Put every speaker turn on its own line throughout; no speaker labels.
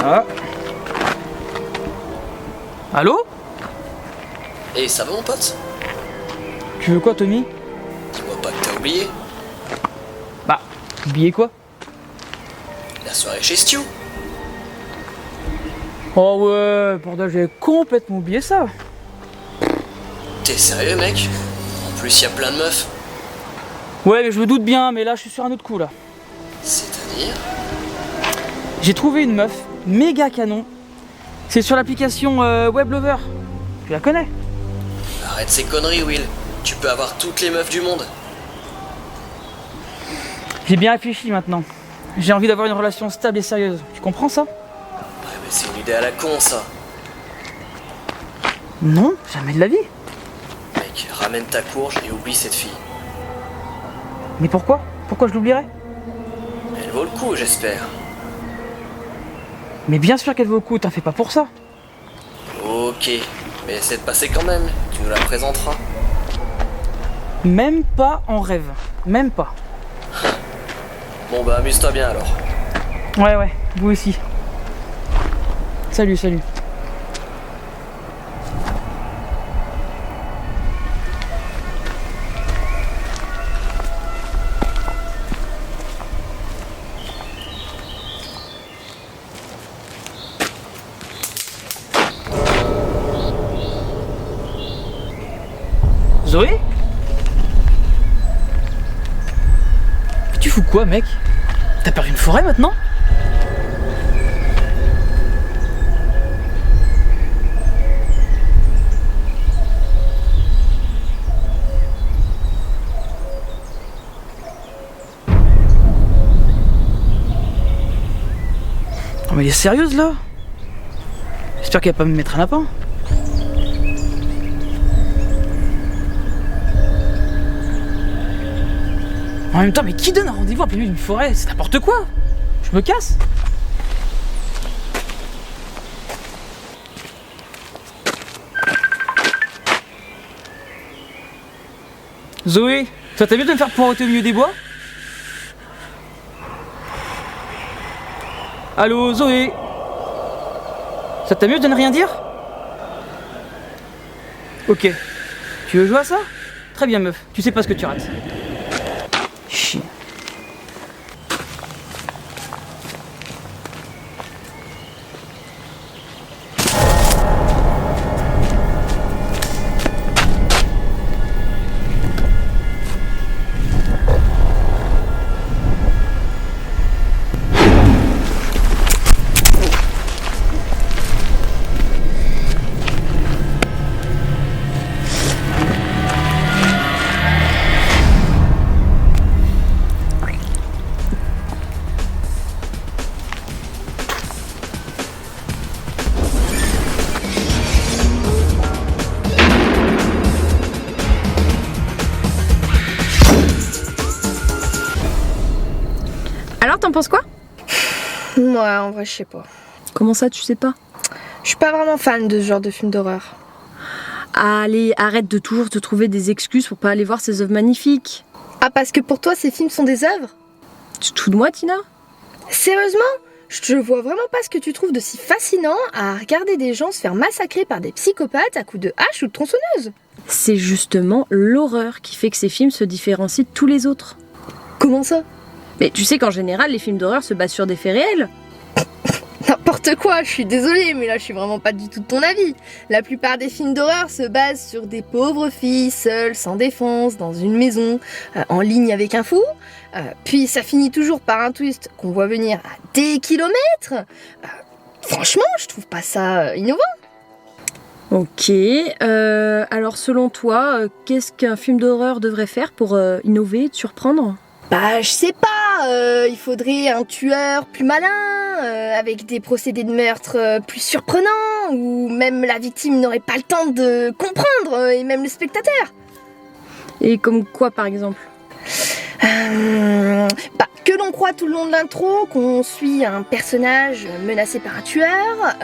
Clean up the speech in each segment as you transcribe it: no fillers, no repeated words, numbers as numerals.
Ah. Allô?
Et ça va mon pote?
Tu veux quoi, Tommy?
Dis-moi pas que t'as oublié.
Bah, oublié quoi?
La soirée chez Stu.
Oh ouais, bordel, j'avais complètement oublié ça.
T'es sérieux mec? En plus y a plein de meufs.
Ouais, mais je me doute bien, mais là, je suis sur un autre coup, là.
C'est-à-dire?
J'ai trouvé une meuf, méga canon. C'est sur l'application Weblover. Tu la connais?
Arrête ces conneries Will. Tu peux avoir toutes les meufs du monde.
J'ai bien réfléchi maintenant. J'ai envie d'avoir une relation stable et sérieuse. Tu comprends ça?
Ouais mais c'est une idée à la con ça.
Non, jamais de la vie.
Mec, ramène ta courge et oublie cette fille.
Mais pourquoi? Pourquoi je l'oublierais?
Elle vaut le coup j'espère.
Mais bien sûr qu'elle vaut le coup, t'en fais pas pour ça.
Ok, mais essaie de passer quand même. Tu nous la présenteras.
Même pas en rêve. Même pas.
Bon bah amuse-toi bien alors.
Ouais, vous aussi. Salut. Zoé? Tu fous quoi, mec? T'as perdu une forêt maintenant? Oh, mais elle est sérieuse là? J'espère qu'elle va pas me mettre un lapin. En même temps, mais qui donne un rendez-vous à plein milieu d'une forêt? C'est n'importe quoi! Je me casse! Zoé, ça t'a mieux de me faire poireauter au milieu des bois? Allô, Zoé? Ça t'a mieux de ne rien dire? Ok. Tu veux jouer à ça? Très bien, meuf. Tu sais pas ce que tu rates. Chien.
Alors, t'en penses quoi?
Ouais, en vrai, je sais pas.
Comment ça, tu sais pas?
Je suis pas vraiment fan de ce genre de film d'horreur.
Allez, arrête de toujours te trouver des excuses pour pas aller voir ces œuvres magnifiques.
Ah, parce que pour toi, ces films sont des œuvres?
Tu te fous de moi, Tina?
Sérieusement? Je vois vraiment pas ce que tu trouves de si fascinant à regarder des gens se faire massacrer par des psychopathes à coups de hache ou de tronçonneuse.
C'est justement l'horreur qui fait que ces films se différencient de tous les autres.
Comment ça?
Mais tu sais qu'en général, les films d'horreur se basent sur des faits réels.
N'importe quoi, je suis désolée, mais là je suis vraiment pas du tout de ton avis. La plupart des films d'horreur se basent sur des pauvres filles seules, sans défense, dans une maison, en ligne avec un fou. Puis ça finit toujours par un twist qu'on voit venir à des kilomètres. Franchement, je trouve pas ça innovant.
Ok, alors selon toi, qu'est-ce qu'un film d'horreur devrait faire pour innover, te surprendre?
Bah, je sais pas, il faudrait un tueur plus malin, avec des procédés de meurtre plus surprenants, ou même la victime n'aurait pas le temps de comprendre, et même le spectateur.
Et comme quoi, par exemple?
Que l'on croit tout le long de l'intro qu'on suit un personnage menacé par un tueur,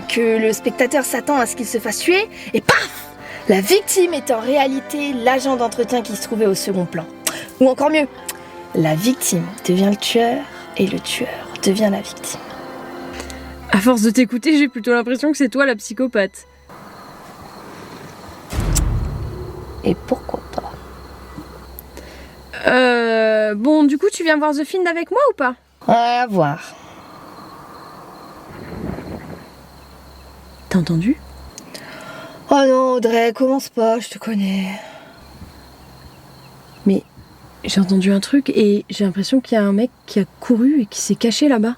que le spectateur s'attend à ce qu'il se fasse tuer, et paf! La victime est en réalité l'agent d'entretien qui se trouvait au second plan. Ou encore mieux, la victime devient le tueur et le tueur devient la victime.
À force de t'écouter, j'ai plutôt l'impression que c'est toi la psychopathe.
Et pourquoi pas?
Bon, du coup, tu viens voir The Find avec moi ou pas?
À voir.
T'as entendu?
Oh non, Audrey, commence pas, je te connais.
Mais j'ai entendu un truc et j'ai l'impression qu'il y a un mec qui a couru et qui s'est caché là-bas.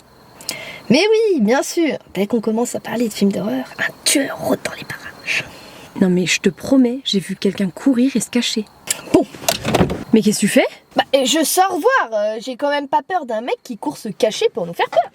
Mais oui, bien sûr. Dès qu'on commence à parler de films d'horreur, un tueur rôde dans les parages.
Non mais je te promets, j'ai vu quelqu'un courir et se cacher.
Bon.
Mais qu'est-ce que tu fais?
Bah, je sors voir. J'ai quand même pas peur d'un mec qui court se cacher pour nous faire peur.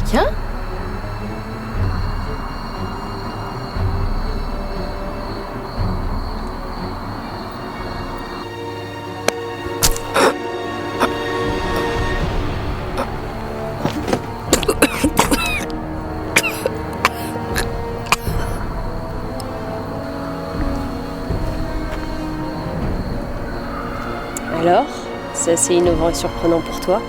Quelqu'un?
Alors, c'est assez innovant et surprenant pour toi?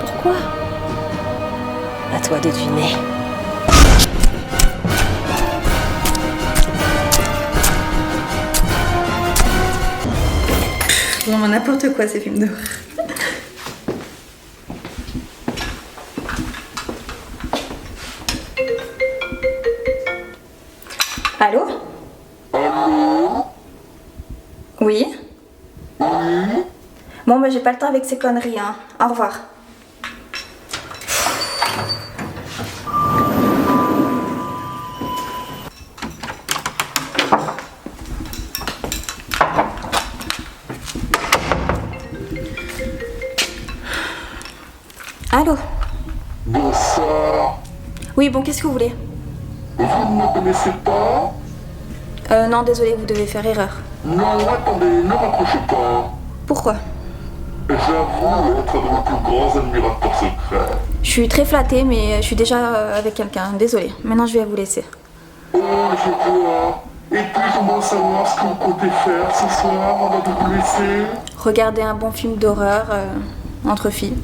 Pourquoi? À toi de deviner.
Vraiment n'importe quoi ces films d'horreur. Allô?
Allô?
Oui?
Oui?
Bon bah j'ai pas le temps avec ces conneries hein. Au revoir. Allô?
Bonsoir.
Oui bon qu'est-ce que vous voulez?
Vous ne me connaissez pas?
Non désolé vous devez faire erreur.
Non, attendez, ne raccrochez pas.
Pourquoi?
J'avoue être un de vos plus grands admirateurs secrets.
Je suis très flattée mais je suis déjà avec quelqu'un, désolée. Maintenant je vais vous laisser.
Oh, je vois. Et puis-je au moins savoir ce que vous comptez faire ce soir avant de vous laisser?
Regardez un bon film d'horreur entre filles.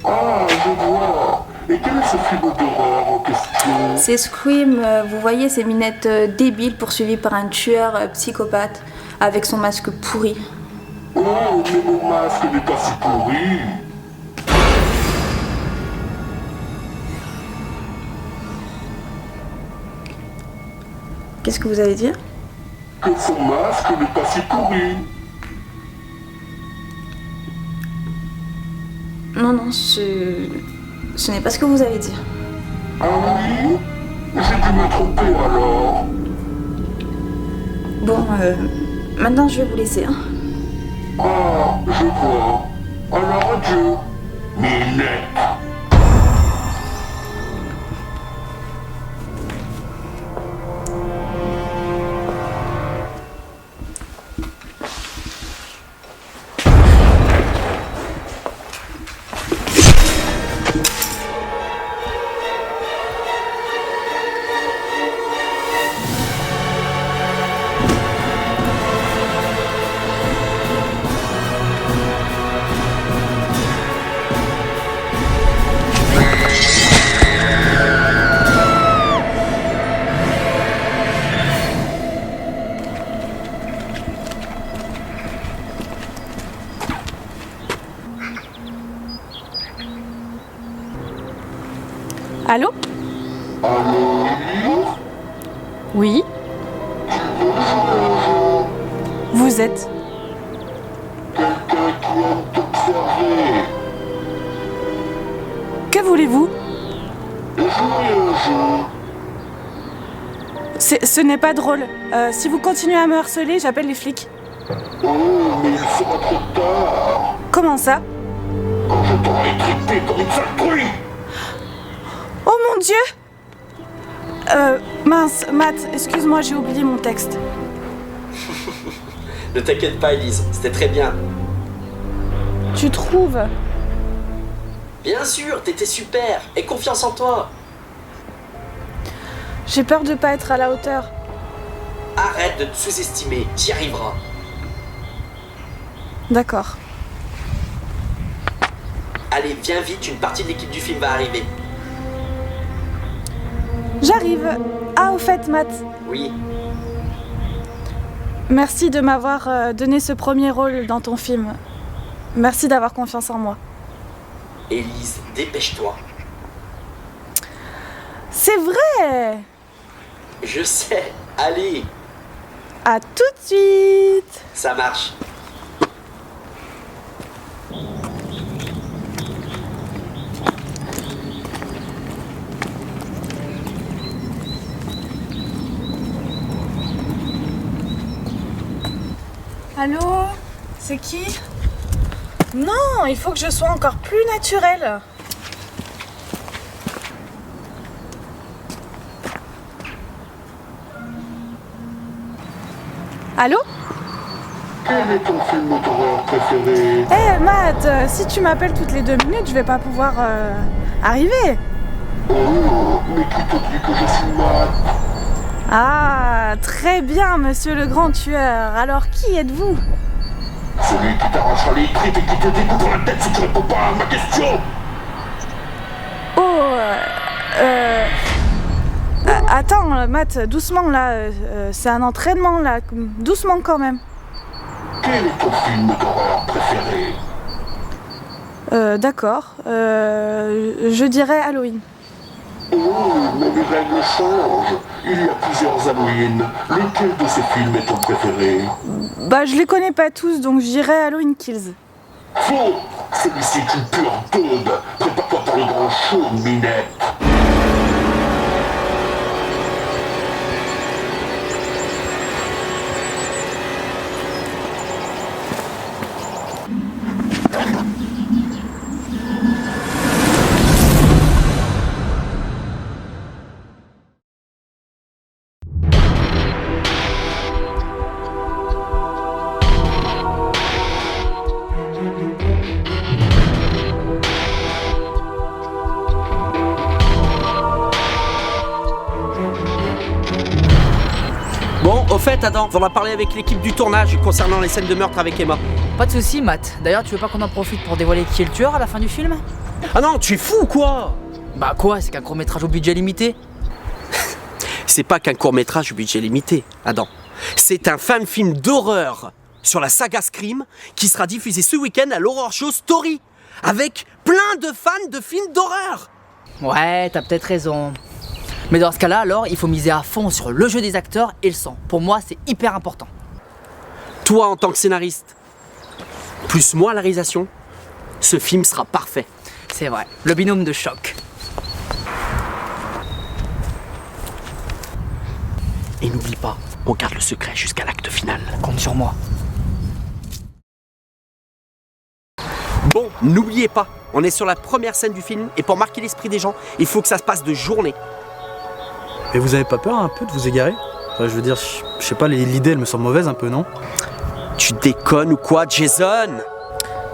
Ah, je vois. Et quel est ce film d'horreur en question?
C'est Scream, vous voyez ces minettes débiles poursuivies par un tueur psychopathe avec son masque pourri.
Oh, mais mon masque n'est pas si pourri.
Qu'est-ce que vous allez dire?
Que son masque n'est pas si pourri.
Non, non, ce n'est pas ce que vous avez dit.
Ah oui? J'ai dû me tromper alors.
Bon, maintenant je vais vous laisser. Hein.
Ah, je vois. Alors adieu. Minette.
Allô?
Allô?
Oui?
Bonjour.
Vous
Vous êtes?
Quelqu'un qui aime t'observer.
Que voulez-vous?
Jouer un jeu.
Ce n'est pas drôle. Si vous continuez à me harceler, j'appelle les flics.
Oh, mais il sera trop tard.
Comment ça?
Quand je t'aurai étrippé comme une sale truie.
Oh mon Dieu! Mince, Matt, excuse-moi, j'ai oublié mon texte.
Ne t'inquiète pas, Elise, c'était très bien.
Tu trouves?
Bien sûr, t'étais super. Aie confiance en toi.
J'ai peur de pas être à la hauteur.
Arrête de te sous-estimer, t'y arriveras.
D'accord.
Allez, viens vite, une partie de l'équipe du film va arriver.
J'arrive. Ah, au fait, Matt,
Oui,
merci de m'avoir donné ce premier rôle dans ton film. Merci d'avoir confiance en moi.
Elise, dépêche-toi.
C'est vrai!
Je sais, allez,
À tout de suite!
ça marche.
Allô? C'est qui? Non, il faut que je sois encore plus naturelle. Allô?
Quel est ton film d'horreur préféré?
Eh Matt, si tu m'appelles toutes les 2 minutes, je vais pas pouvoir arriver.
Oh, mais qui te dit que je suis Matt?
Ah, très bien, monsieur le grand tueur. Alors qui êtes-vous?
Celui qui t'arrachera les tripes et qui te dégoûte dans la tête si tu réponds pas à ma question.
Oh, attends, Matt, doucement là. C'est un entraînement là. Doucement quand même.
Quel est ton film d'horreur préféré?
D'accord. Je dirais Halloween.
Oh, mais les règles changent. Il y a plusieurs Halloween. Lequel de ces films est ton préféré?
Bah, je les connais pas tous, donc je dirais Halloween Kills.
Faux! Celui-ci est une pure daube. Prépare-toi pour le grand show, Minette.
Bon, au fait, Adam, on va parler avec l'équipe du tournage concernant les scènes de meurtre avec Emma.
Pas de soucis, Matt. D'ailleurs, tu veux pas qu'on en profite pour dévoiler qui est le tueur à la fin du film?
Ah non, tu es fou ou quoi?
Bah quoi, c'est qu'un court-métrage au budget limité?
C'est pas qu'un court-métrage au budget limité, Adam. C'est un fan film d'horreur sur la saga Scream qui sera diffusé ce week-end à l'Horror Show Story avec plein de fans de films d'horreur.
Ouais, t'as peut-être raison. Mais dans ce cas-là, alors, il faut miser à fond sur le jeu des acteurs et le sang. Pour moi, c'est hyper important.
Toi, en tant que scénariste, plus moi à la réalisation, ce film sera parfait.
C'est vrai, le binôme de choc.
Et n'oublie pas, on garde le secret jusqu'à l'acte final.
Compte sur moi.
Bon, n'oubliez pas, on est sur la première scène du film et pour marquer l'esprit des gens, il faut que ça se passe de journée.
Et vous avez pas peur un peu de vous égarer? Enfin, je veux dire, je sais pas, l'idée elle me semble mauvaise un peu, non?
Tu déconnes ou quoi, Jason?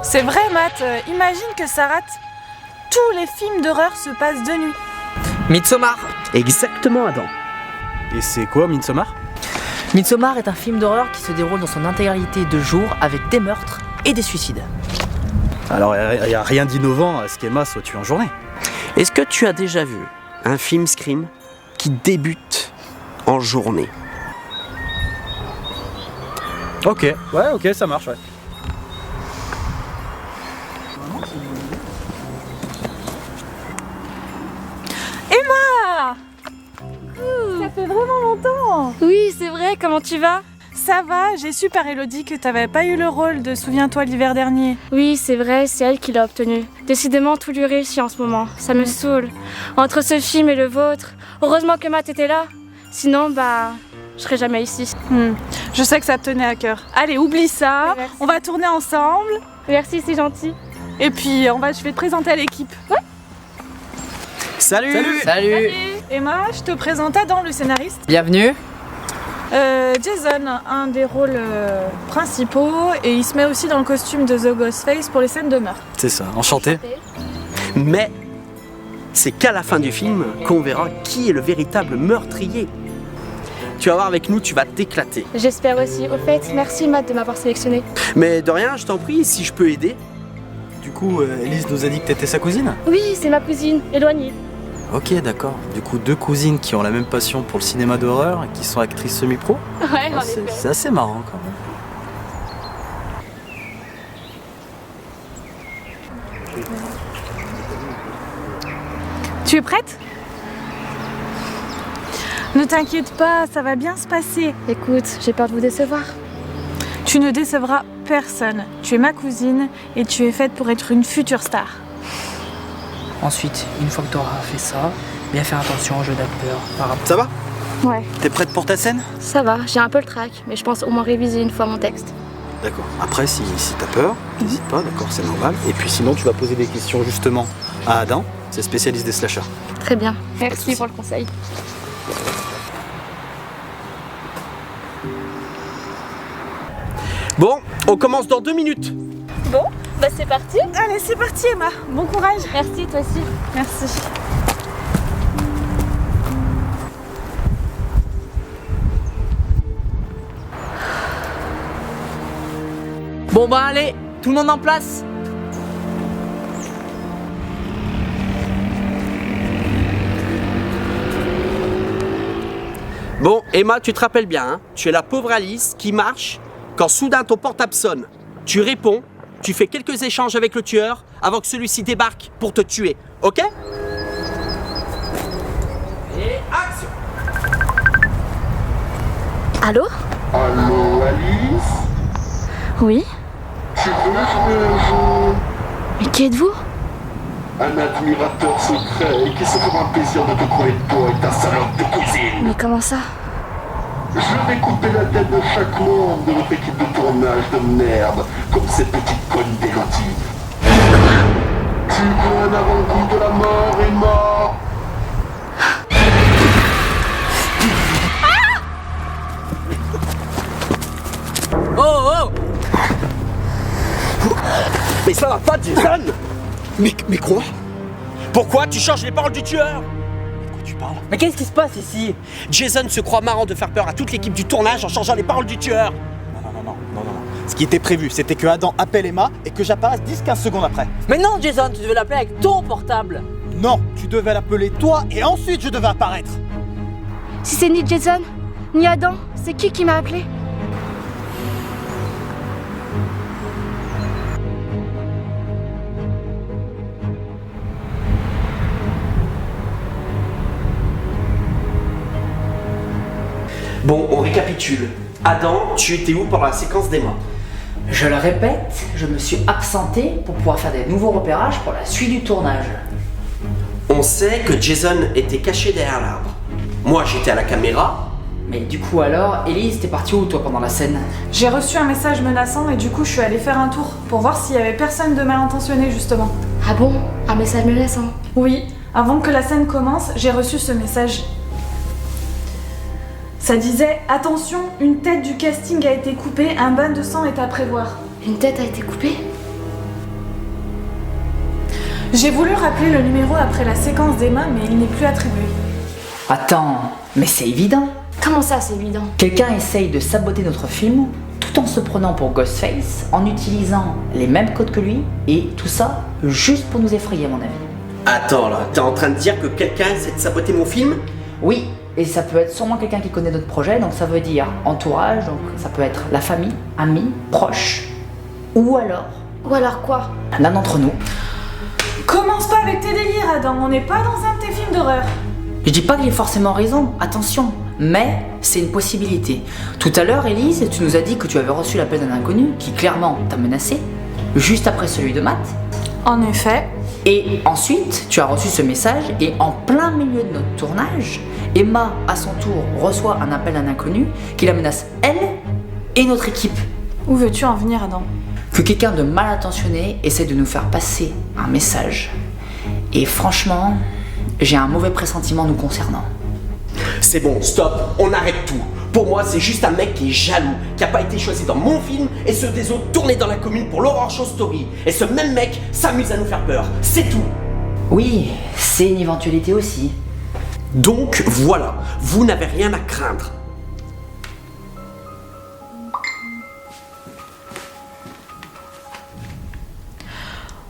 C'est vrai, Matt. Imagine que ça rate. Tous les films d'horreur se passent de nuit.
Midsommar.
Exactement, Adam.
Et c'est quoi, Midsommar?
Midsommar est un film d'horreur qui se déroule dans son intégralité de jour avec des meurtres et des suicides.
Alors, il n'y a rien d'innovant à ce qu'Emma soit tuée en journée.
Est-ce que tu as déjà vu un film Scream qui débute en journée?
Ok, ouais, ok, ça marche, ouais.
Emma! Ça fait vraiment longtemps.
Oui, c'est vrai, comment tu vas?
Ça va, j'ai su par Elodie que t'avais pas eu le rôle de Souviens-toi l'hiver dernier.
Oui, c'est vrai, c'est elle qui l'a obtenu. Décidément, tout lui réussit en ce moment. Ça me saoule. Entre ce film et le vôtre, heureusement que Matt était là. Sinon, je serais jamais ici.
Je sais que ça te tenait à cœur. Allez, oublie ça,
Merci.
on va tourner ensemble.
Merci, c'est gentil.
Et puis, je vais te présenter à l'équipe.
Ouais.
Salut.
Salut.
Emma, je te présente Adam, le scénariste.
Bienvenue.
Jason, un des rôles principaux, et il se met aussi dans le costume de The Ghostface pour les scènes de meurtre.
C'est ça, enchanté.
Mais c'est qu'à la fin du film qu'on verra qui est le véritable meurtrier. Tu vas voir, avec nous, tu vas t'éclater.
J'espère aussi. Au fait, merci Matt de m'avoir sélectionné.
Mais de rien, je t'en prie, si je peux aider.
Du coup, Elise nous a dit que t'étais sa cousine?
Oui, c'est ma cousine, éloignée.
Ok, d'accord. Du coup, 2 cousines qui ont la même passion pour le cinéma d'horreur et qui sont actrices semi-pro?
Ouais, en effet.
C'est assez marrant quand même.
Tu es prête? Ne t'inquiète pas, ça va bien se passer.
Écoute, j'ai peur de vous décevoir.
Tu ne décevras personne. Tu es ma cousine et tu es faite pour être une future star.
Ensuite, une fois que tu auras fait ça, bien faire attention au jeu d'acteur par rapport.
Ça va?
Ouais.
T'es prête pour ta scène?
Ça va, j'ai un peu le trac, mais je pense au moins réviser une fois mon texte.
D'accord. Après, si t'as peur, n'hésite pas, d'accord, c'est normal. Et puis sinon, tu vas poser des questions justement à Adam, c'est spécialiste des slashers.
Très bien, merci pour le conseil.
Bon, on commence dans 2 minutes.
Bon, c'est parti.
Allez, c'est parti Emma, bon courage.
Merci, toi aussi.
Merci.
Bon allez, tout le monde en place.
Bon, Emma, tu te rappelles bien, hein, tu es la pauvre Alice qui marche quand soudain ton portable sonne. Tu réponds, tu fais quelques échanges avec le tueur avant que celui-ci débarque pour te tuer, ok? Et action!
Allô?
Allô, Alice?
Oui?
Tu veux jouer un jeu?
Mais qui êtes-vous?
Un admirateur secret qui se fera un plaisir de te trouver toi et ta salope de cousine.
Mais comment ça?
Je vais couper la tête de chaque membre de notre équipe de tournage de merde, comme cette petite conne d'Elodie. Tu veux un avant-goût de la mort, Emma?
Oh! Mais ça va pas, Jason! Mais quoi? Pourquoi tu changes les paroles du tueur? De quoi tu parles?
Mais qu'est-ce qui se passe ici?
Jason se croit marrant de faire peur à toute l'équipe du tournage en changeant les paroles du tueur.
Non. Ce qui était prévu, c'était que Adam appelle Emma et que j'apparaisse 10-15 secondes après.
Mais non, Jason, tu devais l'appeler avec ton portable.
Non, tu devais l'appeler toi et ensuite je devais apparaître.
Si c'est ni Jason, ni Adam, c'est qui m'a appelé?
Bon, on récapitule. Adam, tu étais où pendant la séquence d'Emma?
Je le répète, je me suis absenté pour pouvoir faire des nouveaux repérages pour la suite du tournage.
On sait que Jason était caché derrière l'arbre. Moi, j'étais à la caméra.
Mais du coup alors, Elise, t'es partie où toi pendant la scène?
J'ai reçu un message menaçant et du coup je suis allée faire un tour pour voir s'il y avait personne de mal intentionné justement.
Ah bon? Un message menaçant?
Oui, avant que la scène commence, j'ai reçu ce message. Ça disait « Attention, une tête du casting a été coupée, un bain de sang est à prévoir.
Une tête a été coupée? »
J'ai voulu rappeler le numéro après la séquence d'Emma, mais il n'est plus attribué.
Attends, mais c'est évident.
Comment ça, c'est évident?
Quelqu'un essaye de saboter notre film tout en se prenant pour Ghostface, en utilisant les mêmes codes que lui, et tout ça juste pour nous effrayer à mon avis.
Attends là, t'es en train de dire que quelqu'un essaie de saboter mon film?
Oui, et ça peut être sûrement quelqu'un qui connaît notre projet, donc ça veut dire entourage, donc ça peut être la famille, amis, proches, ou alors
Ou alors quoi?
l'un d'entre nous.
Commence pas avec tes délires, Adam, on n'est pas dans un de tes films d'horreur.
Je dis pas qu'il ait forcément raison, attention, mais c'est une possibilité. Tout à l'heure, Élise, tu nous as dit que tu avais reçu l'appel d'un inconnu qui clairement t'a menacé, juste après celui de Matt.
En effet.
Et ensuite, tu as reçu ce message et en plein milieu de notre tournage, Emma, à son tour, reçoit un appel d'un inconnu qui la menace, elle et notre équipe.
Où veux-tu en venir, Adam?
Que quelqu'un de mal intentionné essaie de nous faire passer un message. Et franchement, j'ai un mauvais pressentiment nous concernant.
C'est bon, stop, on arrête tout. Pour moi, c'est juste un mec qui est jaloux, qui a pas été choisi dans mon film et ceux des autres tournés dans la commune pour l'Horror Show Story. Et ce même mec s'amuse à nous faire peur, c'est tout.
Oui, c'est une éventualité aussi.
Donc voilà, vous n'avez rien à craindre.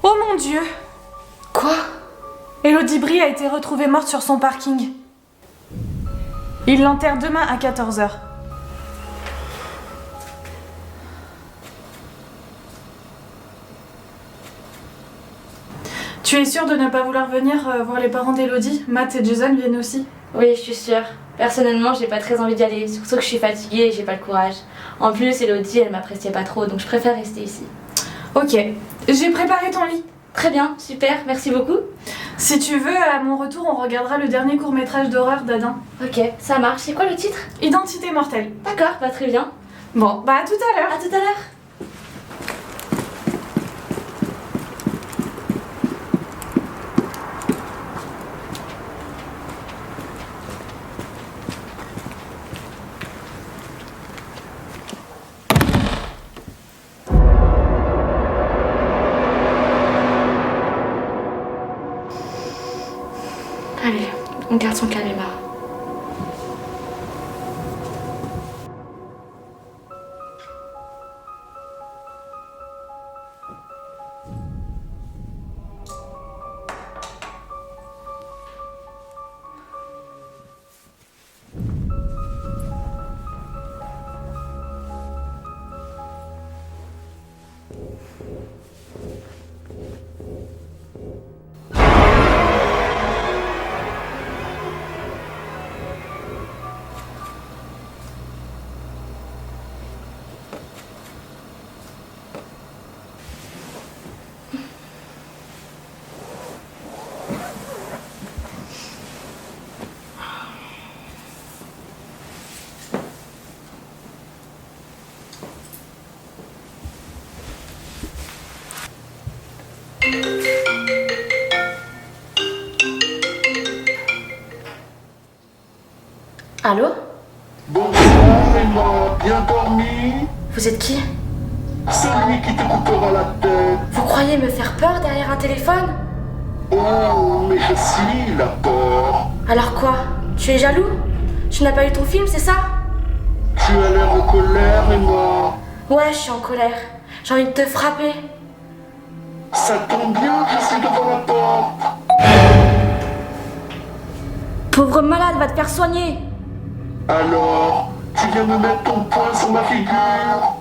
Oh mon Dieu!
Quoi?
Elodie Brie a été retrouvée morte sur son parking. Il l'enterre demain à 14h. Tu es sûre de ne pas vouloir venir voir les parents d'Elodie? Matt et Jason viennent aussi.
Oui, je suis sûre. Personnellement, j'ai pas très envie d'y aller, surtout que je suis fatiguée et j'ai pas le courage. En plus, Elodie, elle m'appréciait pas trop, donc je préfère rester ici.
Ok, j'ai préparé ton lit.
Très bien, super, merci beaucoup.
Si tu veux, à mon retour, on regardera le dernier court-métrage d'horreur d'Adam.
Ok, ça marche. C'est quoi le titre?
Identité mortelle.
D'accord, bah très bien.
Bon, bah à tout à l'heure.
À tout à l'heure. Allez, on garde son calme, Emma. Allô?
Bonsoir, Emma, bien dormi?
Vous êtes qui?
Celui qui te coupera la tête.
Vous croyez me faire peur derrière un téléphone?
Oh, mais je suis la peur.
Alors quoi? Tu es jaloux? Tu n'as pas eu ton film, c'est ça?
Tu as l'air en colère, Emma.
Ouais, je suis en colère. J'ai envie de te frapper.
Ça tombe bien, je suis devant la porte.
Pauvre malade, va te faire soigner.
Alors, tu viens me mettre ton poing sur ma figure?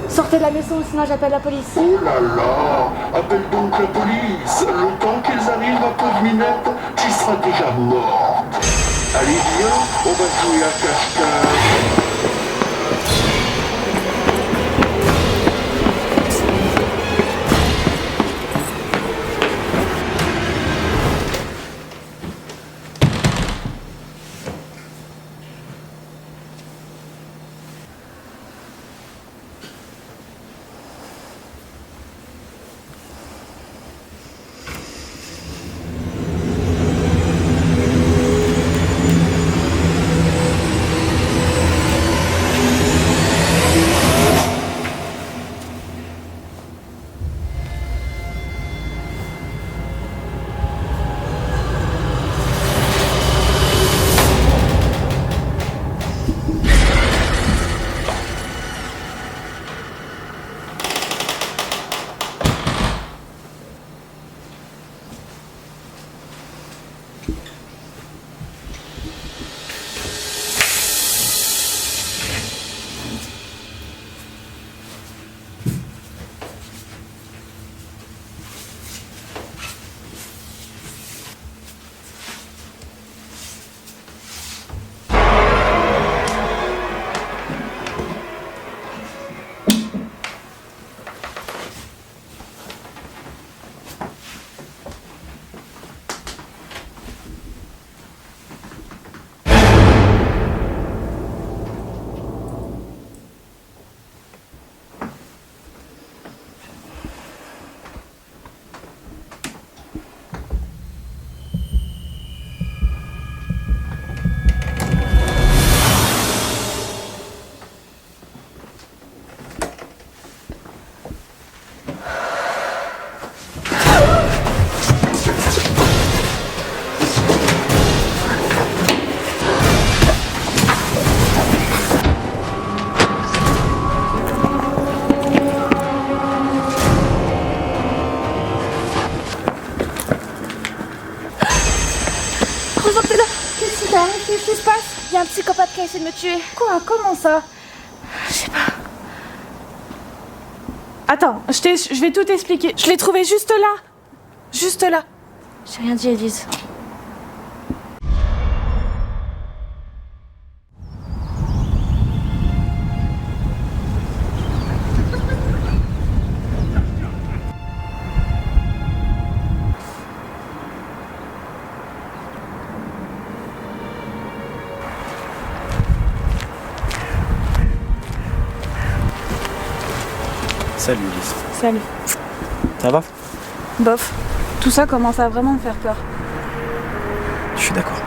Sortez de la maison, sinon j'appelle la police.
Oh là là, appelle donc la police. Le temps qu'ils arrivent, ma pauvre Minette, tu seras déjà morte. Allez, viens, on va jouer à cache-cache.
Attends, qu'est-ce qui se passe?
Il y a un psychopathe qui a essayé de me tuer.
Quoi? Comment ça?
Je sais pas.
Attends, je vais tout expliquer. Je l'ai trouvé juste là. Juste là.
J'ai rien dit, Élise.
Salut Elise.
Salut.
Ça va?
Bof. Tout ça commence à vraiment me faire peur.
Je suis d'accord.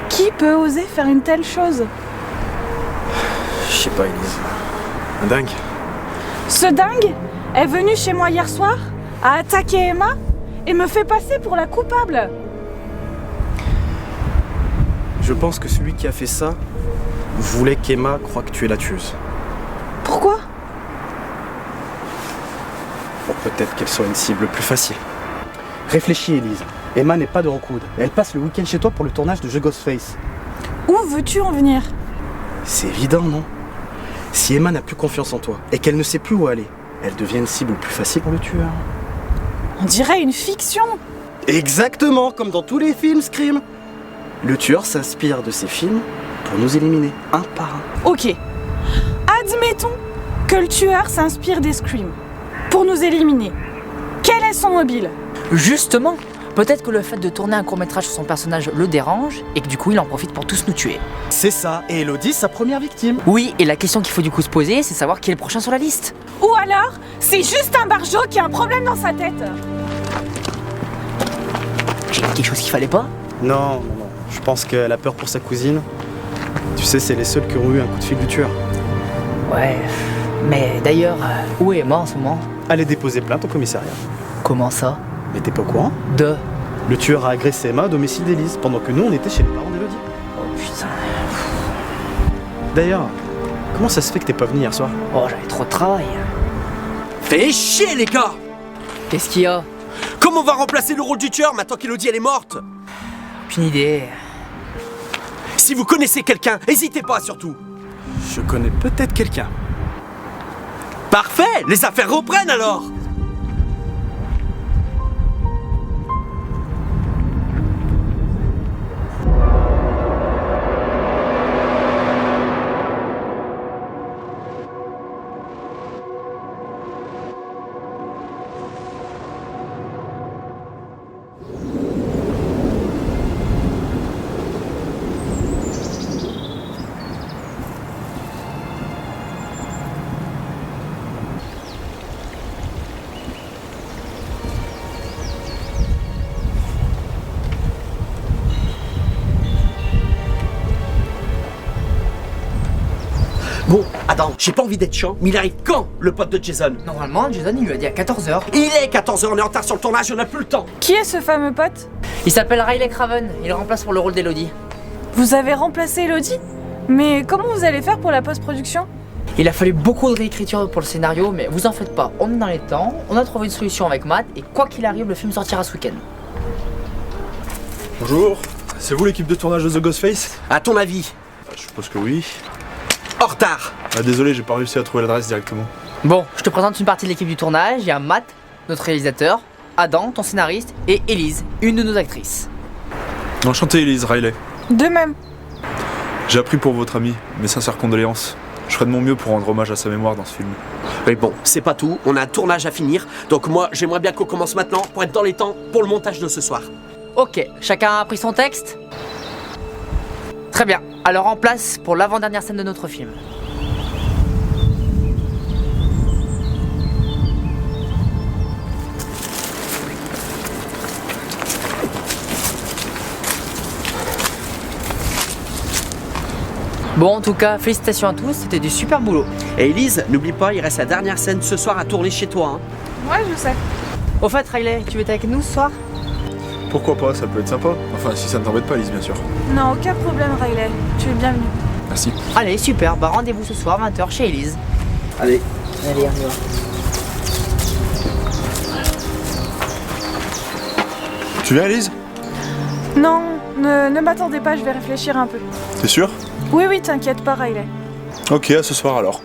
Qui peut oser faire une telle chose?
Je sais pas Elise. Un dingue.
Ce dingue est venu chez moi hier soir, a attaqué Emma et me fait passer pour la coupable.
Je pense que celui qui a fait ça voulait qu'Emma croie que tu es la tueuse.
Pourquoi?
Pour peut-être qu'elle soit une cible plus facile. Réfléchis Elise. Emma n'est pas de Rockwood. Elle passe le week-end chez toi pour le tournage de The Ghostface.
Où veux-tu en venir?
C'est évident, non? Si Emma n'a plus confiance en toi et qu'elle ne sait plus où aller, elle devient une cible plus facile pour le tueur.
On dirait une fiction.
Exactement, comme dans tous les films Scream. Le tueur s'inspire de ces films pour nous éliminer, un par un.
Ok. Admettons que le tueur s'inspire des Scream pour nous éliminer. Quel est son mobile?
Justement, peut-être que le fait de tourner un court-métrage sur son personnage le dérange et que du coup il en profite pour tous nous tuer.
C'est ça, et Elodie, sa première victime.
Oui, et la question qu'il faut du coup se poser, c'est savoir qui est le prochain sur la liste.
Ou alors, c'est juste un barjot qui a un problème dans sa tête.
J'ai dit quelque chose qu'il fallait pas?
Non. Je pense qu'elle a peur pour sa cousine. Tu sais, c'est les seuls qui ont eu un coup de fil du tueur.
Ouais, mais d'ailleurs, où est Emma en ce moment?
Allez déposer plainte au commissariat.
Comment ça?
Mais t'es pas au courant? Le tueur a agressé Emma au domicile d'Élise, pendant que nous on était chez les parents d'Élodie.
Oh putain.
D'ailleurs, comment ça se fait que t'es pas venu hier soir?
Oh, j'avais trop de travail.
Fais chier les gars!
Qu'est-ce qu'il y a?
Comment on va remplacer le rôle du tueur maintenant qu'Elodie elle est morte?
Aucune idée.
Si vous connaissez quelqu'un, n'hésitez pas surtout.
Je connais peut-être quelqu'un.
Parfait, les affaires reprennent alors. Bon, attends, j'ai pas envie d'être chiant, mais il arrive quand, le pote de Jason?
Normalement, Jason, il lui a dit à 14h.
Il est 14h, on est en retard sur le tournage, on a plus le temps.
Qui est ce fameux pote?
Il s'appelle Riley Craven, il remplace pour le rôle d'Elodie.
Vous avez remplacé Elodie? Mais comment vous allez faire pour la post-production?
Il a fallu beaucoup de réécriture pour le scénario, mais vous en faites pas, on est dans les temps, on a trouvé une solution avec Matt, et quoi qu'il arrive, le film sortira ce week-end.
Bonjour, c'est vous l'équipe de tournage de The Ghostface?
À ton avis?
Je suppose que oui.
En retard.
Désolé, j'ai pas réussi à trouver l'adresse directement.
Bon, je te présente une partie de l'équipe du tournage, il y a Matt, notre réalisateur, Adam, ton scénariste, et Élise, une de nos actrices.
Enchanté Elise, Riley.
De même.
J'ai appris pour votre ami, mes sincères condoléances. Je ferai de mon mieux pour rendre hommage à sa mémoire dans ce film.
Mais bon, c'est pas tout, on a un tournage à finir, donc moi j'aimerais bien qu'on commence maintenant pour être dans les temps pour le montage de ce soir.
Ok, chacun a appris son texte? Très bien, alors en place pour l'avant-dernière scène de notre film. Bon, en tout cas, félicitations à tous, c'était du super boulot.
Et Elise, n'oublie pas, il reste la dernière scène ce soir à tourner chez toi.
Ouais, je sais.
Au fait, Riley, tu veux être avec nous ce soir?
Pourquoi pas, ça peut être sympa. Enfin, si ça ne t'embête pas, Elise, bien sûr.
Non, aucun problème, Riley. Tu es bienvenue.
Merci.
Allez, super, bah rendez-vous ce soir 20h chez Elise.
Allez.
Allez, on y va.
Tu viens, Elise?
Non, ne m'attendez pas, je vais réfléchir un peu.
T'es sûr?
Oui, oui, t'inquiète pas, Riley.
Ok, à ce soir alors.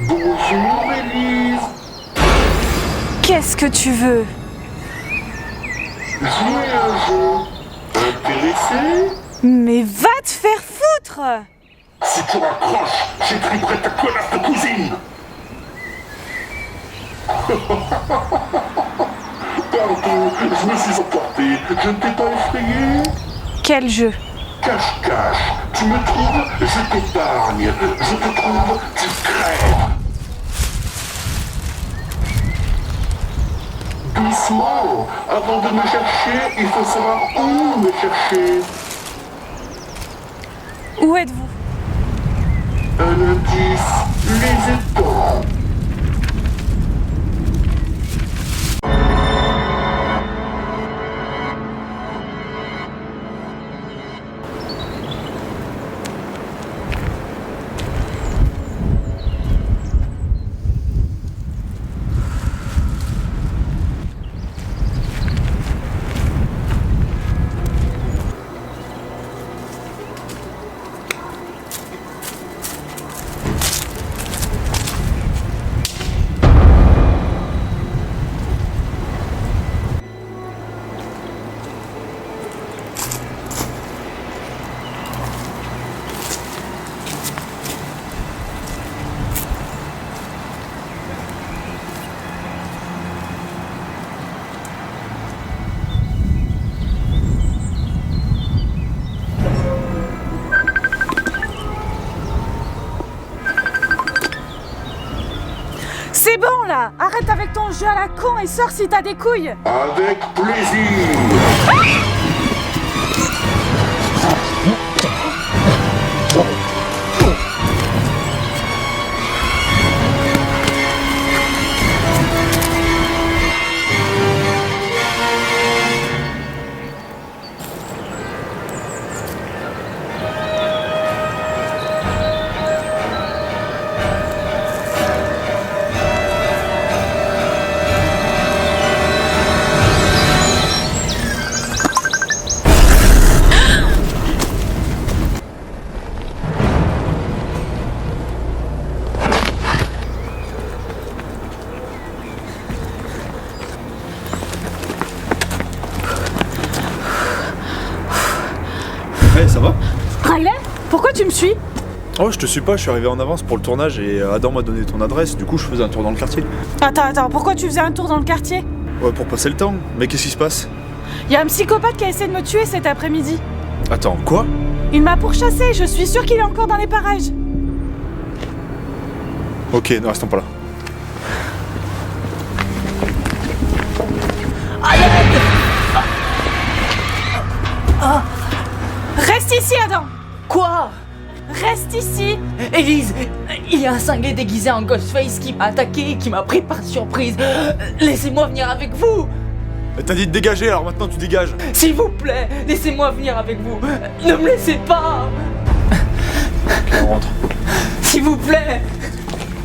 Bonjour, Élise.
Qu'est-ce que tu veux?
Jouer un jeu. Intéressé?
Mais va te faire foutre!
Si tu raccroches, j'étriperai ta connasse de cousine. Pardon, je me suis emporté. Je ne t'ai pas effrayé?
Quel jeu?
Cache-cache. Tu me trouves, je t'épargne. Je te trouve, tu crèves. Doucement. Avant de me chercher, il faut savoir où me chercher.
Où êtes-vous?
Un indice, les étangs.
C'est bon là! Arrête avec ton jeu à la con et sors si t'as des couilles!
Avec plaisir.
Hey, ça va?
Riley? Pourquoi tu me suis?
Oh, je te suis pas, je suis arrivé en avance pour le tournage et Adam m'a donné ton adresse, du coup je faisais un tour dans le quartier.
Attends, pourquoi tu faisais un tour dans le quartier?
Ouais, pour passer le temps. Mais qu'est-ce qui se passe?
Il y a un psychopathe qui a essayé de me tuer cet après-midi.
Attends, quoi?
Il m'a pourchassé, je suis sûre qu'il est encore dans les parages.
Ok, ne restons pas là.
Reste ici, Adam!
Quoi?
Reste ici!
Élise, il y a un cinglé déguisé en Ghostface qui m'a attaqué, qui m'a pris par surprise. Laissez-moi venir avec vous!
T'as dit de dégager, alors maintenant tu dégages.
S'il vous plaît, laissez-moi venir avec vous. Ne me laissez pas!
On rentre.
S'il vous plaît!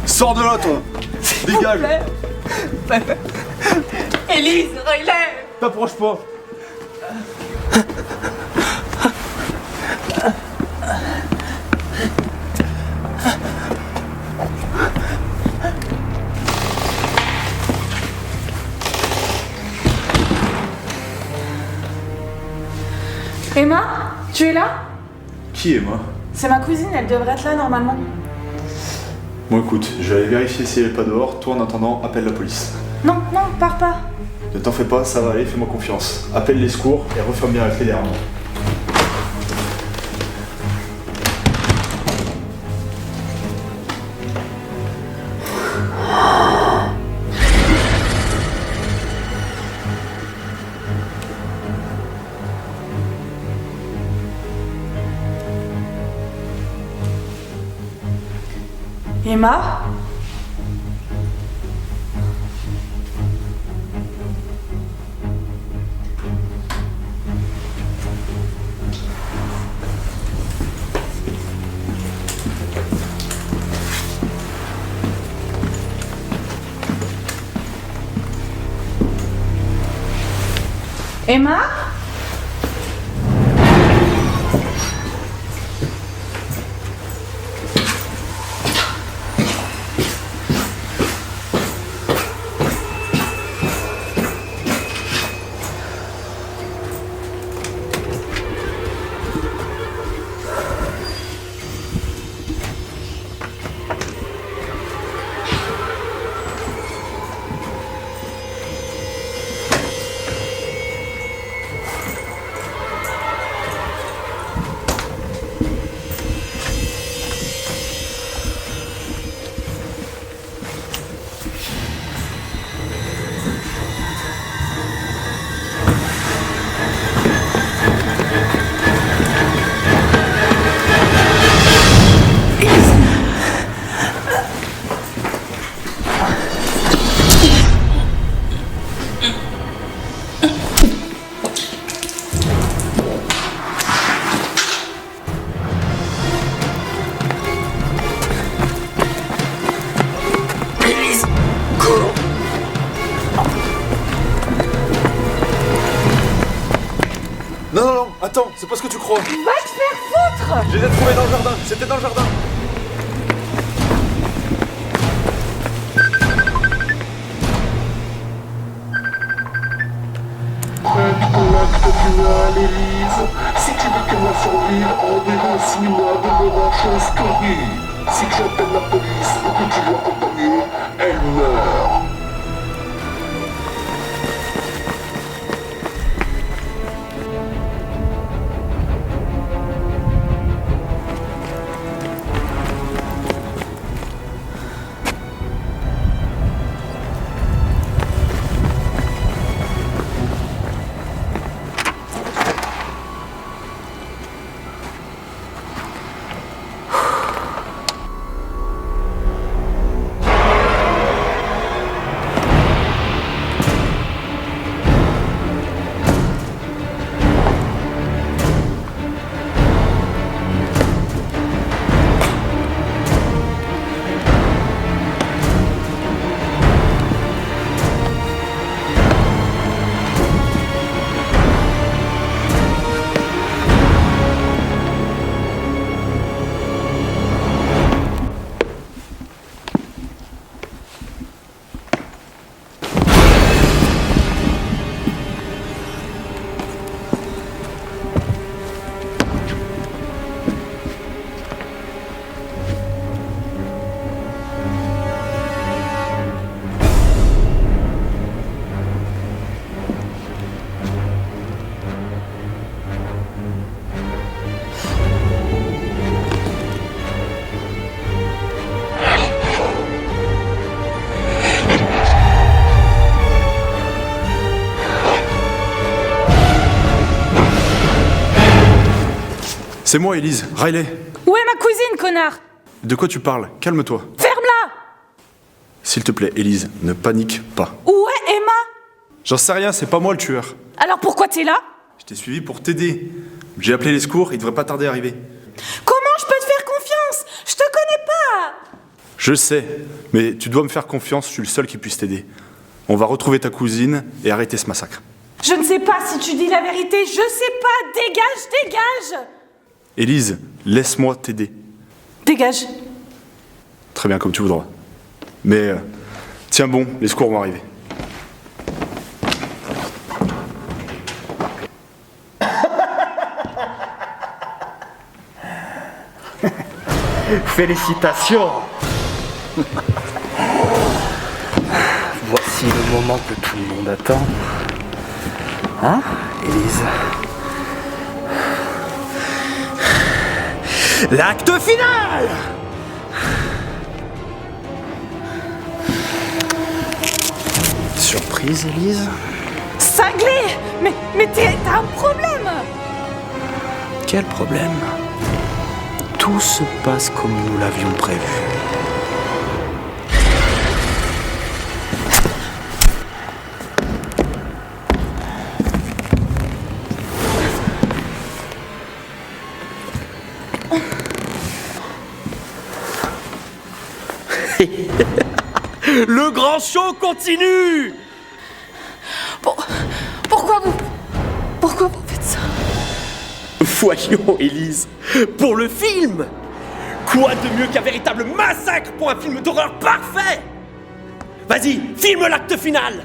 Sors de là, toi! Dégage!
Élise, Riley!
T'approches pas!
Emma, tu es là?
Qui est moi?
C'est ma cousine, elle devrait être là normalement.
Bon écoute, je vais aller vérifier si elle est pas dehors. Toi en attendant, appelle la police.
Non, non, pars pas.
Ne t'en fais pas, ça va aller, fais-moi confiance. Appelle les secours et referme bien la clé derrière moi.
Emma? Emma?
Non, non, non, attends, c'est pas ce que tu crois.
Va te faire foutre!
Je les ai trouvés dans le jardin, c'était dans le jardin.
L'acte final, Élise. Si tu veux que ma survie, environ 6 mois de l'orange story. Si tu appelles la police ou que tu dois accompagner, elle meurt.
C'est moi, Élise, Riley.
Où est ma cousine, connard?
De quoi tu parles? Calme-toi.
Ferme-la!
S'il te plaît, Élise, ne panique pas.
Où est Emma?
J'en sais rien, c'est pas moi le tueur.
Alors pourquoi t'es là?
Je t'ai suivi pour t'aider. J'ai appelé les secours, ils devraient pas tarder à arriver.
Comment je peux te faire confiance? Je te connais pas!
Je sais, mais tu dois me faire confiance, je suis le seul qui puisse t'aider. On va retrouver ta cousine et arrêter ce massacre.
Je ne sais pas si tu dis la vérité, je sais pas! Dégage, dégage!
Élise, laisse-moi t'aider.
Dégage.
Très bien, comme tu voudras. Mais tiens bon, les secours vont arriver.
Félicitations!
Voici le moment que tout le monde attend. Hein, Élise? L'acte final! Surprise, Élise?
Cinglé! Mais t'as un problème!
Quel problème? Tout se passe comme nous l'avions prévu.
Le grand show continue!
Pourquoi vous faites ça?
Voyons, Élise, pour le film! Quoi de mieux qu'un véritable massacre pour un film d'horreur parfait? Vas-y, filme l'acte final!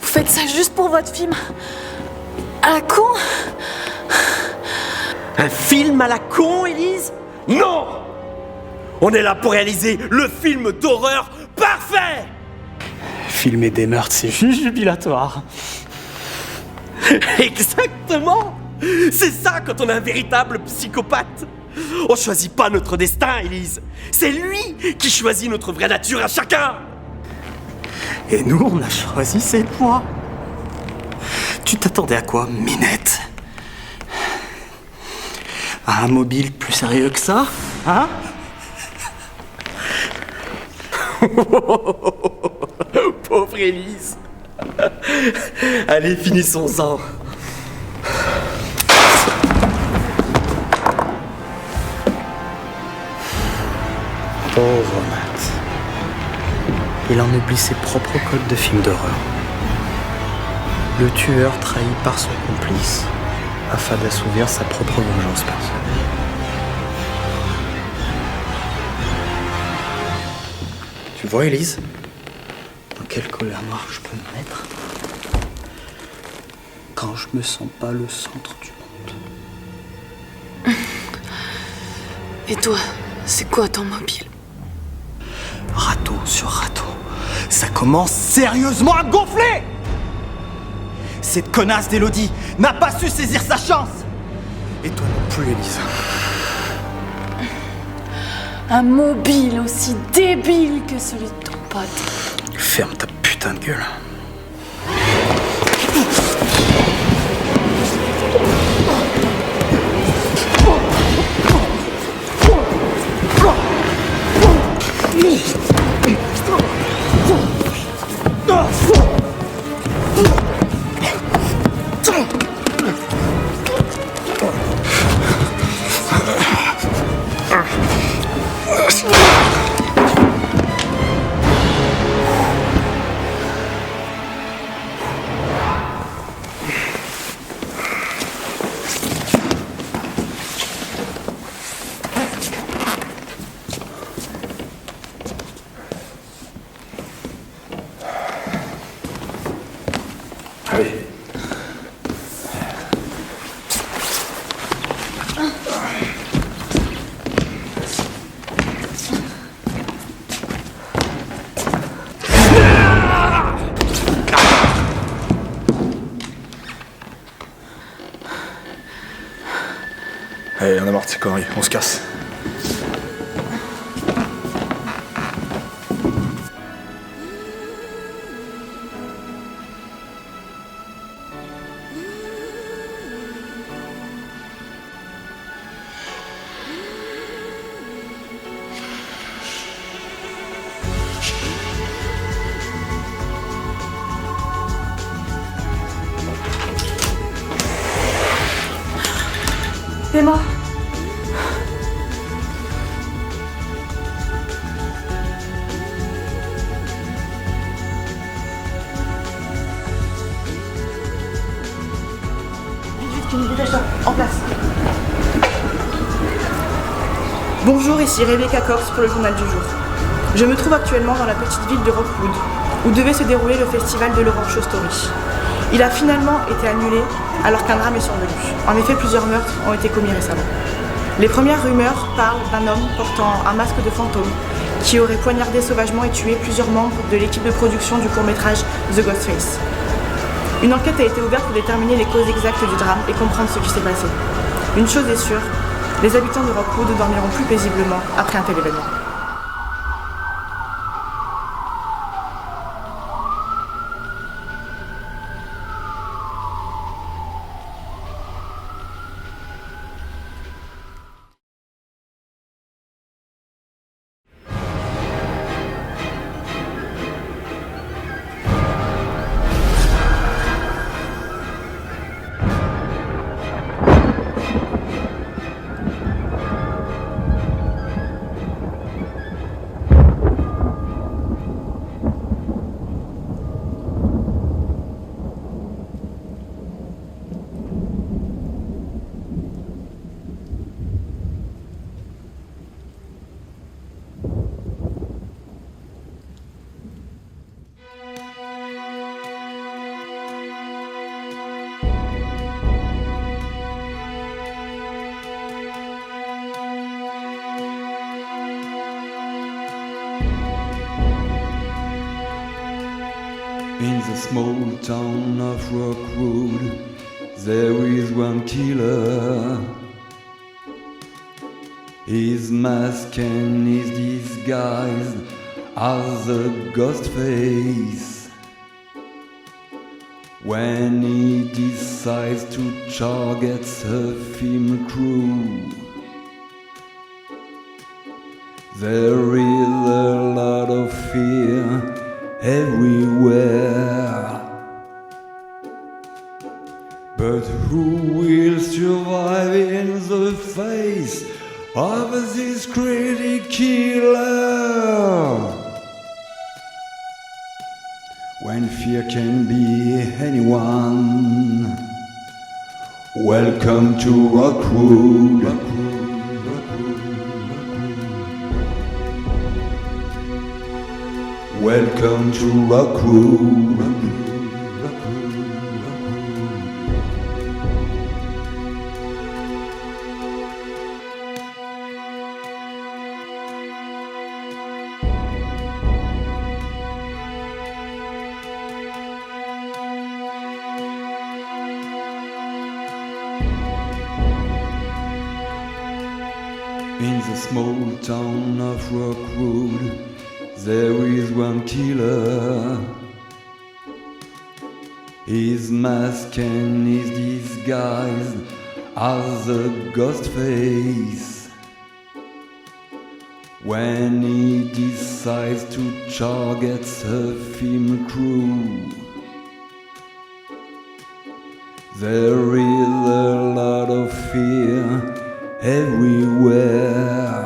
Vous faites ça juste pour votre film à la con?
Un film à la con, Élise? Non! On est là pour réaliser le film d'horreur parfait!
Filmer des meurtres, c'est juste jubilatoire.
Exactement! C'est ça quand on est un véritable psychopathe! On choisit pas notre destin, Élise! C'est lui qui choisit notre vraie nature à chacun!
Et nous, on a choisi ses voies. Tu t'attendais à quoi, Minette? À un mobile plus sérieux que ça? Hein?
Pauvre Élise! Allez, finissons-en!
Pauvre Matt. Il en oublie ses propres codes de film d'horreur. Le tueur trahi par son complice afin d'assouvir sa propre vengeance personnelle. Tu vois, Élise, dans quelle colère noire je peux me mettre quand je me sens pas le centre du monde.
Et toi, c'est quoi ton mobile?
Râteau sur râteau, ça commence sérieusement à me gonfler! Cette connasse d'Élodie n'a pas su saisir sa chance! Et toi non plus, Élise.
Un mobile aussi débile que celui de ton pote.
Ferme ta putain de gueule.
Allez. Allez, on a marre de ces conneries, on se casse.
Emma.
En place. Bonjour, ici Rebecca Cox pour le journal du jour. Je me trouve actuellement dans la petite ville de Rockwood, où devait se dérouler le festival de l'Horror Show Story. Il a finalement été annulé alors qu'un drame est survenu. En effet, plusieurs meurtres ont été commis récemment. Les premières rumeurs parlent d'un homme portant un masque de fantôme qui aurait poignardé sauvagement et tué plusieurs membres de l'équipe de production du court-métrage The Ghostface. Une enquête a été ouverte pour déterminer les causes exactes du drame et comprendre ce qui s'est passé. Une chose est sûre, les habitants de Rockwood dormiront plus paisiblement après un tel événement.
In the small town of Rockwood, there is one killer. His mask and his disguise as a ghost face. When he decides to target a film crew, there is a lot of fear everywhere. But who will survive in the face of this crazy killer? When fear can be anyone, welcome to Rockwood. Welcome to Rockwood. In the small town of Rockwood, there is one killer. His mask and his disguise as a ghost face. When he decides to target a film crew, there is a lot of fear everywhere.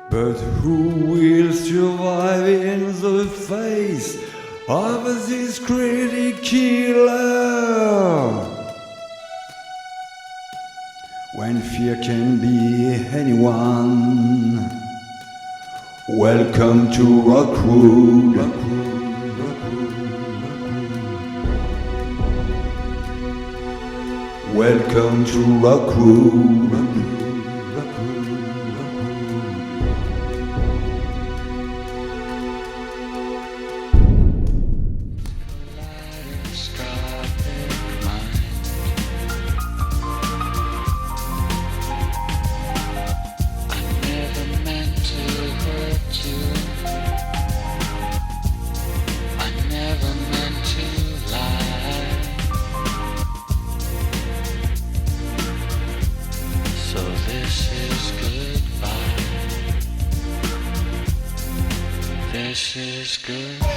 But who will survive in the face of this crazy killer? When fear can be anyone, welcome to Rockwood. Welcome to Rockwood.
This is good.